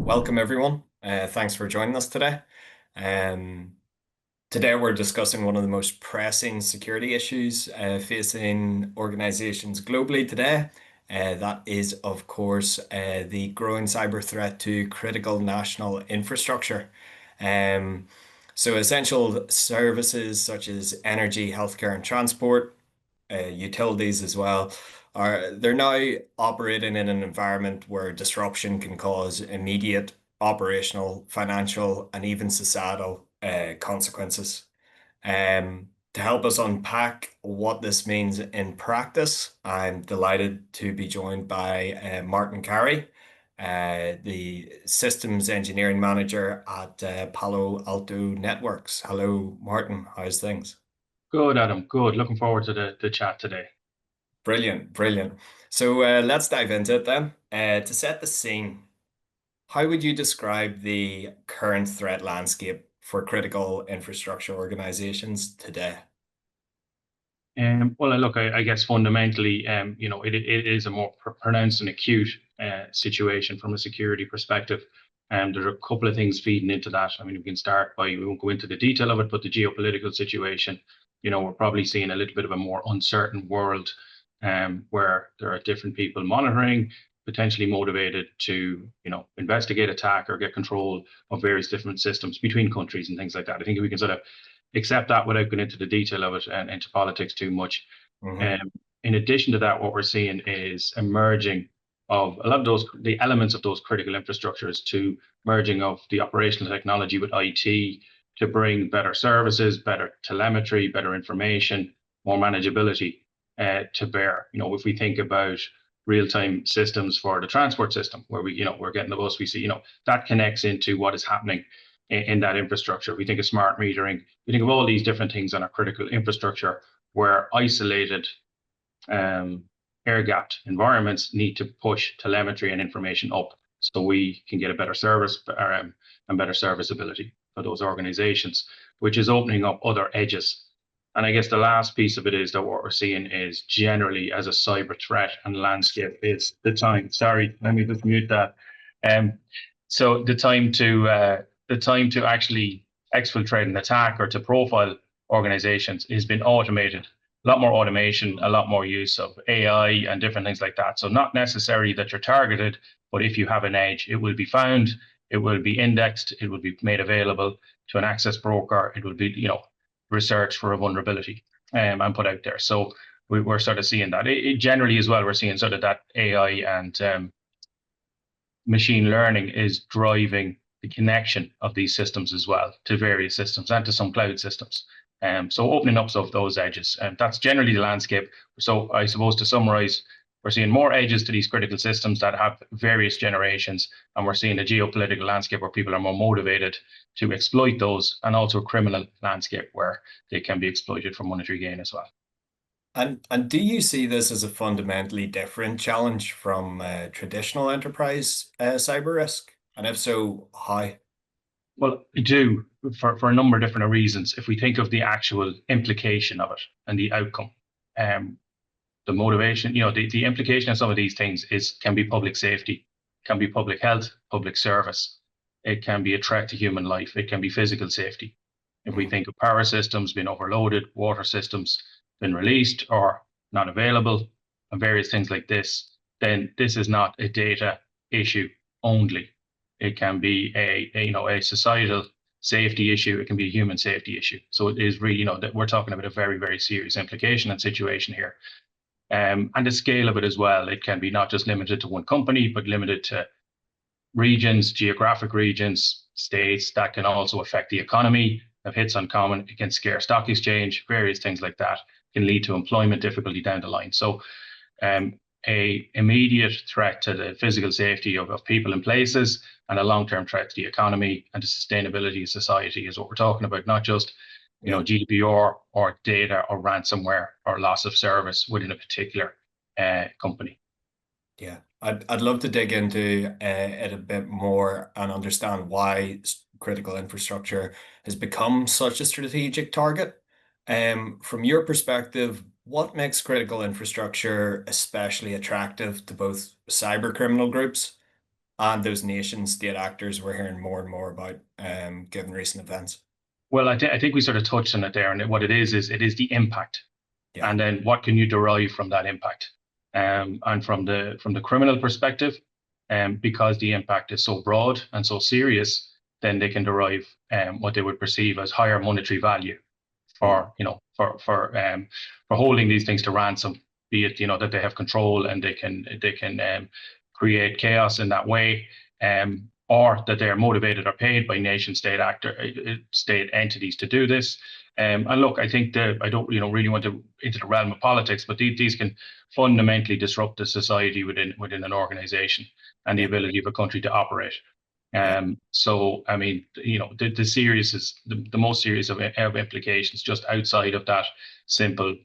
Welcome, everyone. Thanks for joining us today. Today, we're discussing one of the most pressing security issues facing organizations globally today. That is, of course, the growing cyber threat to critical national infrastructure. So essential services such as energy, healthcare, and transport, utilities as well, they're now operating in an environment where disruption can cause immediate operational, financial, and even societal consequences. To help us unpack what this means in practice, I'm delighted to be joined by Martin Carry, the Systems Engineering Manager at Palo Alto Networks. Hello, Martin. How's things? Good, Adam. Good. Looking forward to the chat today. Brilliant, brilliant. So let's dive into it then. To set the scene, how would you describe the current threat landscape for critical infrastructure organizations today? Well, look, I guess fundamentally, it is a more pronounced and acute situation from a security perspective. There's a couple of things feeding into that. I mean, we can start by, we won't go into the detail of it, but the geopolitical situation, we're probably seeing a little bit of a more uncertain world where there are different people monitoring, potentially motivated to, investigate, attack, or get control of various different systems between countries and things like that. I think we can sort of accept that without going into the detail of it and into politics too much. In addition to that, what we're seeing is emerging of a lot of the elements of those critical infrastructures to merging of the operational technology with IT to bring better services, better telemetry, better information, more manageability to bear. If we think about real-time systems for the transport system, where we're getting the bus, we see, that connects into what is happening in that infrastructure. We think of smart metering. We think of all these different things on our critical infrastructure where isolated, air-gapped environments need to push telemetry and information up so we can get a better service and better serviceability for those organizations, which is opening up other edges. And I guess the last piece of it is that what we're seeing is generally as a cyber threat and landscape is the time. Sorry, let me just mute that. So the time to actually exfiltrate an attack or to profile organizations has been automated. A lot more automation, a lot more use of AI and different things like that. So not necessarily that you're targeted, but if you have an edge, it will be found, it will be indexed, it will be made available to an access broker, it will be, researched for a vulnerability and put out there. So we're sort of seeing that. It generally as well, we're seeing sort of that AI and machine learning is driving the connection of these systems as well to various systems and to some cloud systems. So opening up of those edges, and that's generally the landscape. So I suppose to summarize, we're seeing more edges to these critical systems that have various generations, and we're seeing a geopolitical landscape where people are more motivated to exploit those, and also a criminal landscape where they can be exploited for monetary gain as well. And do you see this as a fundamentally different challenge from traditional enterprise cyber risk? And if so, how? Well, I do for a number of different reasons. If we think of the actual implication of it and the outcome, the motivation, the implication of some of these things can be public safety, can be public health, public service. It can be a threat to human life. It can be physical safety. If we think of power systems being overloaded, water systems been released or not available, and various things like this, then this is not a data issue only. It can be a societal safety issue. It can be a human safety issue. So it is really, that we're talking about a very, very serious implication and situation here. And the scale of it as well. It can be not just limited to one company, but limited to regions, geographic regions, states. That can also affect the economy. If hits uncommon, it can scare stock exchange, various things like that can lead to employment difficulty down the line. So a immediate threat to the physical safety of people and places, and a long-term threat to the economy and the sustainability of society is what we're talking about, not just GDPR or data or ransomware or loss of service within a particular company. Yeah, I'd love to dig into it a bit more and understand why critical infrastructure has become such a strategic target. From your perspective, What makes critical infrastructure especially attractive to both cyber criminal groups and those nation state actors we're hearing more and more about, given recent events? Well, I think we sort of touched on it there, and what it is it is the impact, Yeah. and then what can you derive from that impact, and from the criminal perspective, because the impact is so broad and so serious, then they can derive what they would perceive as higher monetary value Mm. for for holding these things to ransom, be it that they have control and they can create chaos in that way, or that they are motivated or paid by nation state entities to do this. And look, I think that I don't really want to into the realm of politics, but these can fundamentally disrupt the society within an organization and the Yeah. ability of a country to operate. Yeah. So I mean, the serious is the most serious of implications just outside of that simple,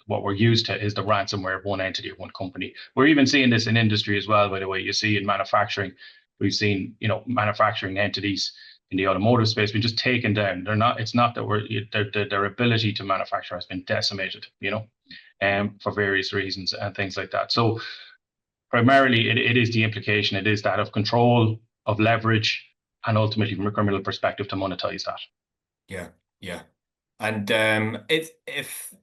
what we're used to is the ransomware of one entity or one company. We're even seeing this in industry as well, by the way. You see in manufacturing, we've seen, manufacturing entities in the automotive space been just taken down. It's not that their ability to manufacture has been decimated, for various reasons and things like that. So primarily it is the implication, it is that of control, of leverage, and ultimately from a criminal perspective to monetize that. Yeah. Yeah. And if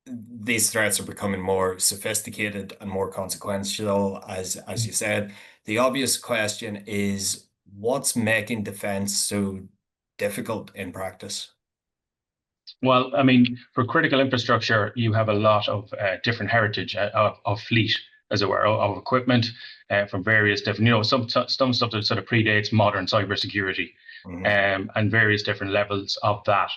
these threats are becoming more sophisticated and more consequential, as you said, the obvious question is what's making defense so difficult in practice? Well, I mean, for critical infrastructure, you have a lot of different heritage of fleet, as it were, of equipment from various different, some stuff that sort of predates modern cybersecurity, Hmm. and various different levels of that.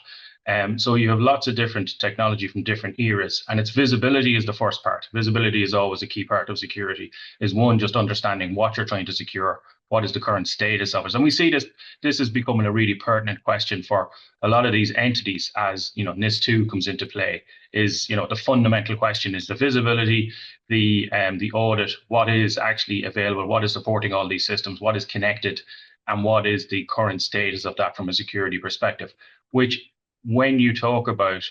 So you have lots of different technology from different eras, and its visibility is the first part. Visibility is always a key part of security. Is one, just understanding what you're trying to secure, what is the current status of it, and we see this is becoming a really pertinent question for a lot of these entities as NIS2 comes into play. Is the fundamental question is the visibility, the audit, what is actually available, what is supporting all these systems, what is connected, and what is the current status of that from a security perspective, which when you talk about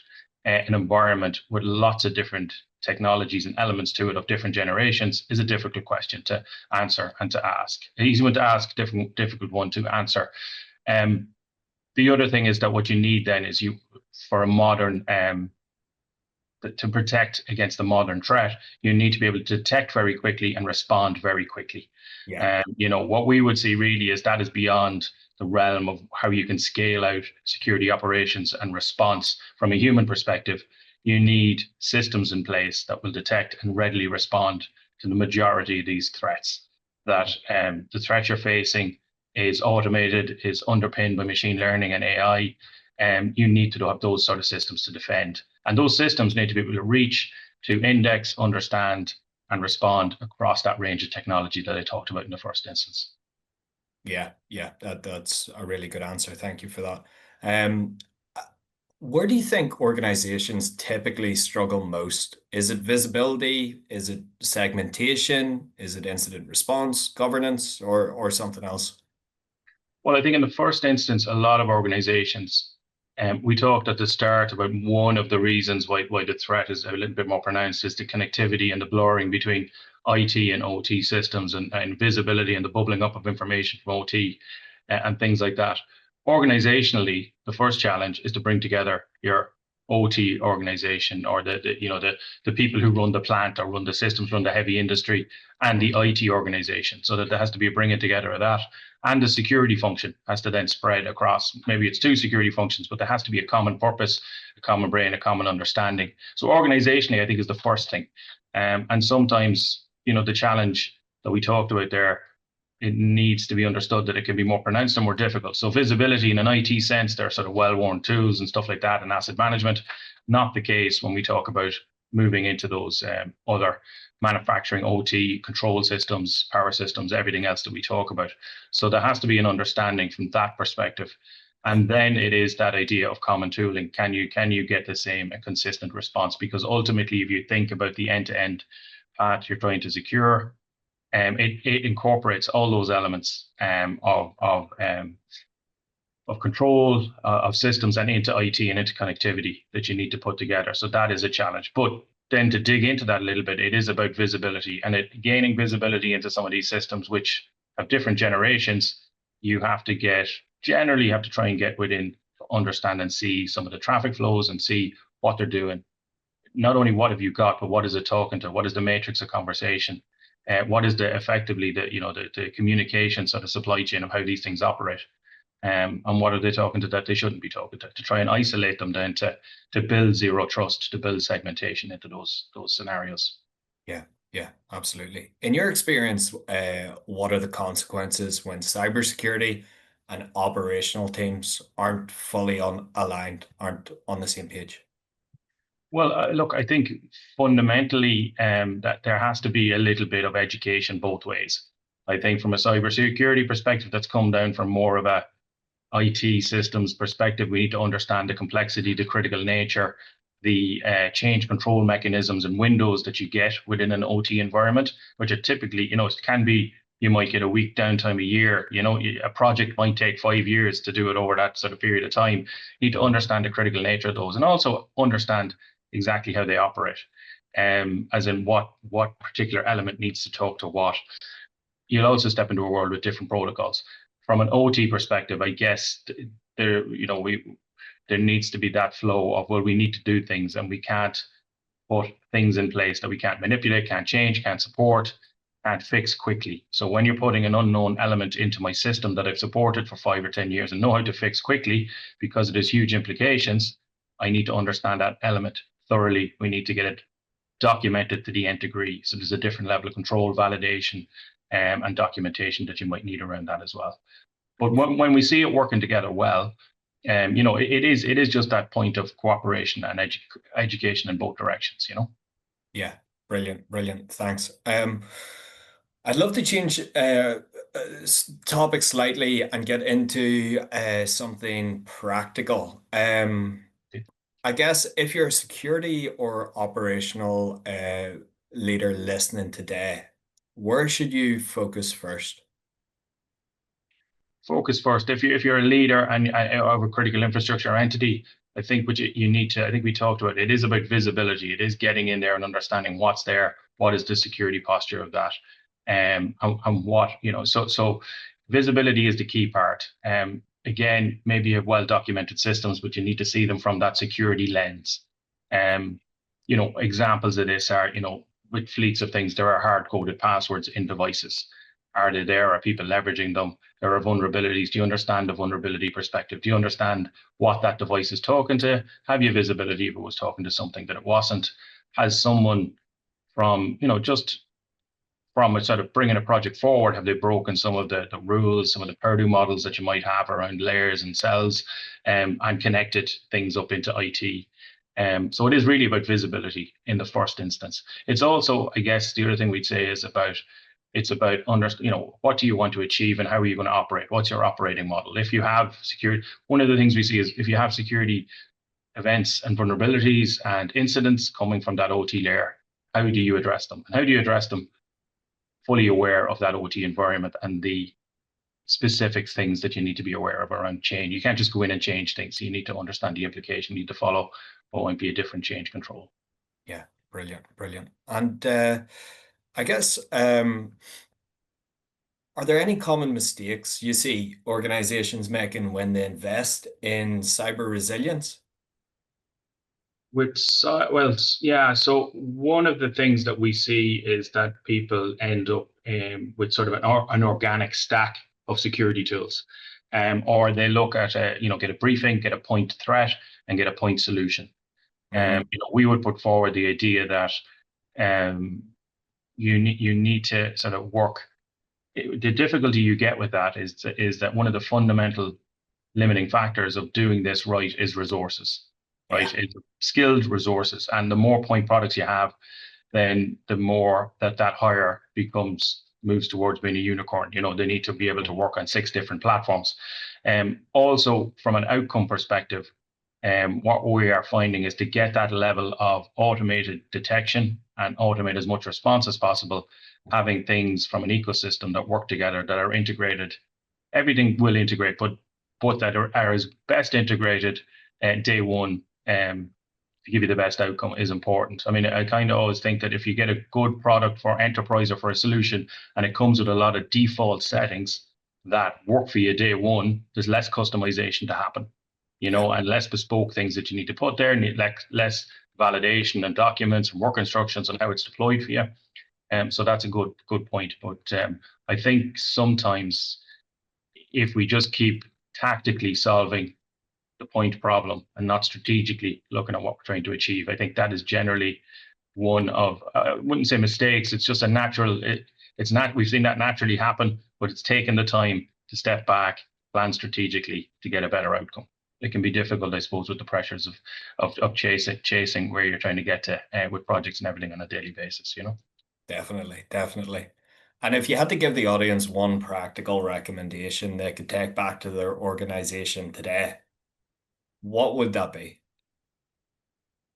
an environment with lots of different technologies and elements to it of different generations is a difficult question to answer and to ask. An easy one to ask, difficult one to answer. Um, the other thing is that what you need then is for a modern to protect against the modern threat, you need to be able to detect very quickly and respond very quickly. Yeah. What we would see really is that is beyond the realm of how you can scale out security operations and response from a human perspective. You need systems in place that will detect and readily respond to the majority of these threats. That the threat you're facing is automated, is underpinned by machine learning and AI. You need to have those sort of systems to defend. And those systems need to be able to reach, to index, understand, and respond across that range of technology that I talked about in the first instance. Yeah. Yeah. That's a really good answer. Thank you for that. Um, where do you think organizations typically struggle most? Is it visibility? Is it segmentation? Is it incident response, governance, or something else? Well, I think in the first instance, a lot of organizations, we talked at the start about one of the reasons why the threat is a little bit more pronounced is the connectivity and the blurring between IT and OT systems and visibility and the bubbling up of information from OT and things like that. Organizationally, the first challenge is to bring together your OT organization or the people who run the plant or run the systems, run the heavy industry, and the IT organization, so that there has to be a bringing together of that, and the security function has to then spread across. Maybe it's two security functions, but there has to be a common purpose, a common brain, a common understanding. So organizationally, I think is the first thing, and sometimes the challenge that we talked about there, it needs to be understood that it can be more pronounced and more difficult. So visibility in an IT sense, there are sort of well-worn tools and stuff like that in asset management. Not the case when we talk about moving into those other manufacturing, OT, control systems, power systems, everything else that we talk about. So there has to be an understanding from that perspective. Yeah. And then it is that idea of common tooling. Can you get the same and consistent response? Because ultimately, if you think about the end-to-end path you're trying to secure, it incorporates all those elements of control of systems and into IT and into connectivity that you need to put together. So that is a challenge. But then to dig into that a little bit, it is about visibility and gaining visibility into some of these systems, which have different generations. You have to generally have to try and get within, understand and see some of the traffic flows and see what they're doing. Not only what have you got, but what is it talking to? What is the matrix of conversation? What is effectively the communications of the supply chain of how these things operate? And what are they talking to that they shouldn't be talking to try and isolate them then to build zero trust, to build segmentation into those scenarios. Yeah, yeah, absolutely. In your experience, what are the consequences when cybersecurity and operational teams aren't fully aligned, aren't on the same page? Well, look, I think fundamentally that there has to be a little bit of education both ways. I think from a cybersecurity perspective, that's come down from more of a IT systems perspective. We need to understand the complexity, the critical nature, the change control mechanisms and windows that you get within an OT environment, which are typically, it can be, you might get a week downtime a year. A project might take 5 years to do it over that sort of period of time. You need to understand the critical nature of those and also understand exactly how they operate, as in what particular element needs to talk to what. You'll also step into a world with different protocols. From an OT perspective, I guess there needs to be that flow of, well, we need to do things and we can't put things in place that we can't manipulate, can't change, can't support, can't fix quickly. So when you're putting an unknown element into my system that I've supported for 5 or 10 years and know how to fix quickly because it has huge implications, I need to understand that element thoroughly. We need to get it documented to the nth degree. So there's a different level of control, validation, and documentation that you might need around that as well. But when we see it working together well, it is just that point of cooperation and education in both directions. Yeah, brilliant. Thanks. I'd love to change topic slightly and get into something practical. I guess if you're a security or operational leader listening today, where should you focus first? Focus first. If you're a leader and of a critical infrastructure entity, I think what you need to, I think we talked about, it is about visibility. It is getting in there and understanding what's there, what is the security posture of that, and what, so visibility is the key part. Again, maybe you have well-documented systems, but you need to see them from that security lens. Examples of this are, with fleets of things, there are hard-coded passwords in devices. Are they there? Are people leveraging them? There are vulnerabilities. Do you understand the vulnerability perspective? Do you understand what that device is talking to? Have you visibility if it was talking to something that it wasn't? Has someone from, just from a sort of bringing a project forward, have they broken some of the rules, some of the Purdue models that you might have around layers and cells, and connected things up into IT? So it is really about visibility in the first instance. It's also, I guess, the other thing we'd say is it's about what do you want to achieve and how are you going to operate? What's your operating model? If you have security, one of the things we see is if you have security events and vulnerabilities and incidents coming from that OT layer, how do you address them? And how do you address them fully aware of that OT environment and the specific things that you need to be aware of around change? You can't just go in and change things. You need to understand the implication. You need to follow what might be a different change control. Yeah, brilliant. And I guess, are there any common mistakes you see organizations making when they invest in cyber resilience? So one of the things that we see is that people end up with sort of an organic stack of security tools, or they look at get a briefing, get a point threat, and get a point solution. We would put forward the idea that you need to sort of work. The difficulty you get with that is that one of the fundamental limiting factors of doing this right is resources, right? Yeah. It's skilled resources, and the more point products you have, then the more that hire moves towards being a unicorn. They need to be able to work on 6 different platforms. Also, from an outcome perspective, what we are finding is to get that level of automated detection and automate as much response as possible, having things from an ecosystem that work together, that are integrated. Everything will integrate, but that are as best integrated day one, to give you the best outcome is important. I mean, I kind of always think that if you get a good product for enterprise or for a solution and it comes with a lot of default settings that work for you day one, there's less customization to happen, and less bespoke things that you need to put there, and less validation and documents and work instructions on how it's deployed for you. So that's a good point. But I think sometimes if we just keep tactically solving the point problem and not strategically looking at what we're trying to achieve, I think that is generally one of, I wouldn't say mistakes. It's just a natural, we've seen that naturally happen, but it's taken the time to step back, plan strategically to get a better outcome. It can be difficult, I suppose, with the pressures of chasing where you're trying to get to with projects and everything on a daily basis, Definitely, definitely. And if you had to give the audience one practical recommendation they could take back to their organization today, what would that be?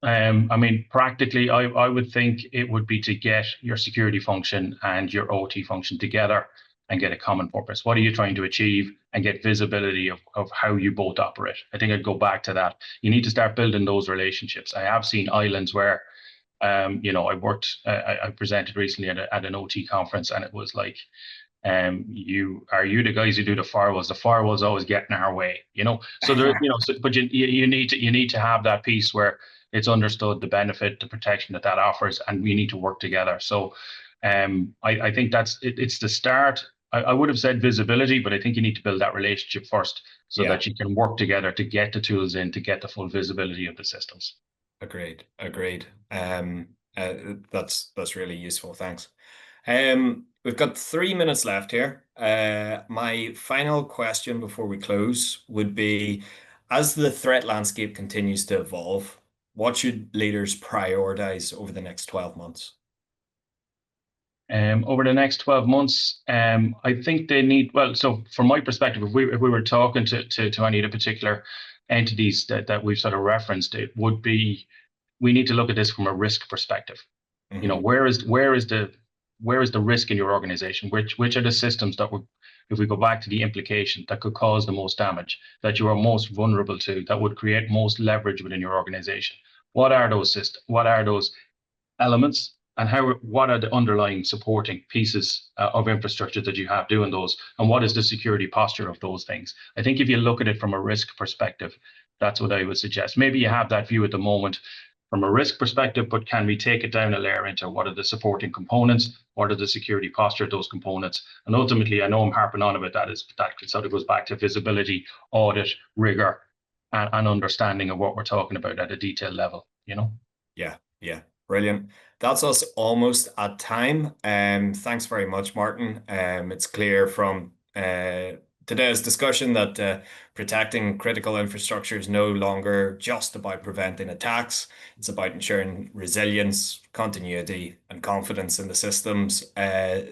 I mean, practically, I would think it would be to get your security function and your OT function together and get a common purpose. What are you trying to achieve? And get visibility of how you both operate. I think I'd go back to that. You need to start building those relationships. I have seen islands where, I presented recently at an OT conference, and it was like, are you the guys who do the firewalls? The firewalls always get in our way, So there, but you need to have that piece where it's understood the benefit, the protection that offers, and we need to work together. So, I think it's the start. I would have said visibility, but I think you need to build that relationship first so that you can work together to get the tools in to get the full visibility of the systems. Agreed. That's really useful. Thanks. We've got 3 minutes left here. My final question before we close would be, as the threat landscape continues to evolve, what should leaders prioritize over the next 12 months? Over the next 12 months, I think they need, so from my perspective, if we were talking to any of the particular entities that we've sort of referenced, it would be, we need to look at this from a risk perspective. Mm-hmm. Where is the risk in your organization? Which are the systems that would, if we go back to the implication, that could cause the most damage, that you are most vulnerable to, that would create most leverage within your organization? What are those systems? What are those elements? And what are the underlying supporting pieces of infrastructure that you have doing those? And what is the security posture of those things? I think if you look at it from a risk perspective, that's what I would suggest. Maybe you have that view at the moment from a risk perspective, but can we take it down a layer into what are the supporting components? What are the security posture of those components? And ultimately, I know I'm harping on about that sort of goes back to visibility, audit, rigor, and understanding of what we're talking about at a detailed level, Yeah. Brilliant. That's us almost at time. Thanks very much, Martin. It's clear from today's discussion that protecting critical infrastructure is no longer just about preventing attacks. It's about ensuring resilience, continuity, and confidence in the systems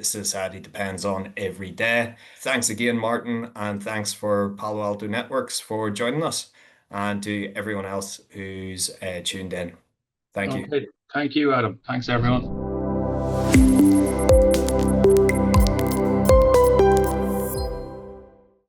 society depends on every day. Thanks again, Martin, and thanks for Palo Alto Networks for joining us, and to everyone else who's tuned in. Thank you. Thank you, Adam. Thanks, everyone.